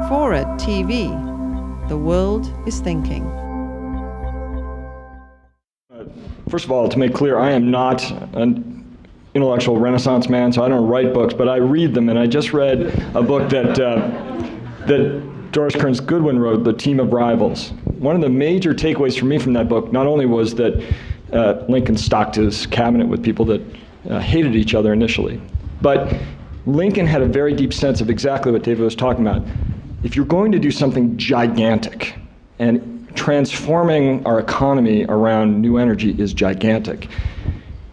FORA.tv. The world is thinking. First of all, to make clear, I am not an intellectual Renaissance man, so I don't write books, but I read them, and I just read a book that Doris Kearns Goodwin wrote, The Team of Rivals. One of the major takeaways for me from that book not only was that Lincoln stocked his cabinet with people that hated each other initially, but Lincoln had a very deep sense of exactly what David was talking about. If you're going to do something gigantic, and transforming our economy around new energy is gigantic,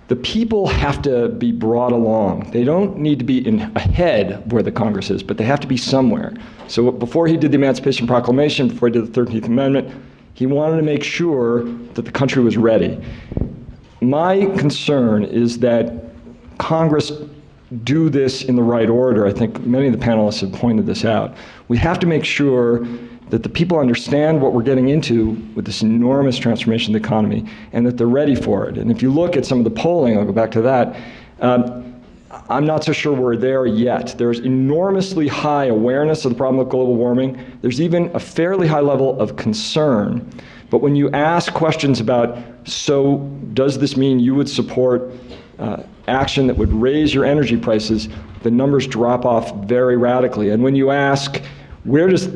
the people have to be brought along. They don't need to be ahead of where the Congress is, but they have to be somewhere. So before he did the Emancipation Proclamation, before he did the 13th Amendment, he wanted to make sure that the country was ready. My concern is that Congress do this in the right order. I think many of the panelists have pointed this out. We have to make sure that the people understand what we're getting into with this enormous transformation of the economy and that they're ready for it. And if you look at some of the polling, I'll go back to that, I'm not so sure we're there yet. There's enormously high awareness of the problem of global warming. There's even a fairly high level of concern. But when you ask questions about, so does this mean you would support action that would raise your energy prices, the numbers drop off very radically. And when you ask, where does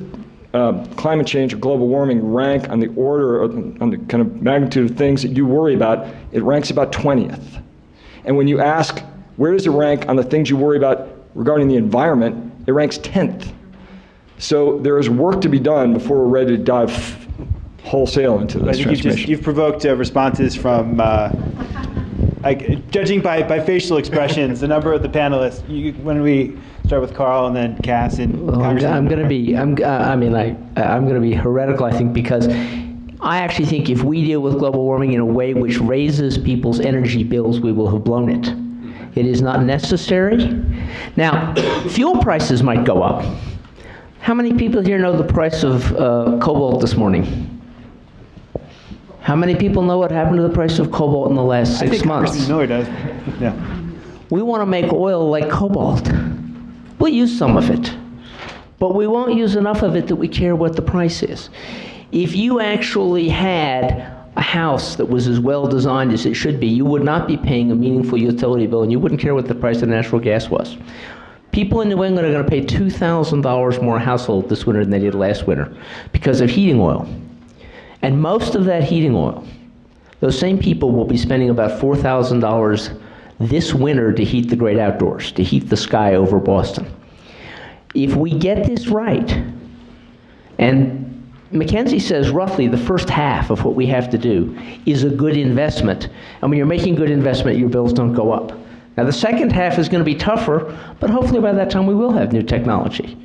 climate change or global warming rank on the order, on the kind of magnitude of things that you worry about, it ranks about 20th. And when you ask, where does it rank on the things you worry about regarding the environment, it ranks 10th. So there is work to be done before we're ready to dive wholesale into this transformation. You've provoked responses from, judging by facial expressions, a number of the panelists. When we start with Carl and then Cass and well, I'm going to be heretical, I think, because I actually think if we deal with global warming in a way which raises people's energy bills, we will have blown it. It is not necessary. Now, fuel prices might go up. How many people here know the price of cobalt this morning? How many people know what happened to the price of cobalt in the last 6 months? I think Congressman Miller does. Yeah. We want to make oil like cobalt. We'll use some of it, but we won't use enough of it that we care what the price is. If you actually had a house that was as well designed as it should be, you would not be paying a meaningful utility bill, and you wouldn't care what the price of natural gas was. People in New England are going to pay $2,000 more a household this winter than they did last winter because of heating oil. And most of that heating oil, those same people will be spending about $4,000 this winter to heat the great outdoors, to heat the sky over Boston. If we get this right, and McKinsey says roughly the first half of what we have to do is a good investment, and when you're making good investment, your bills don't go up. Now the second half is going to be tougher, but hopefully by that time we will have new technology.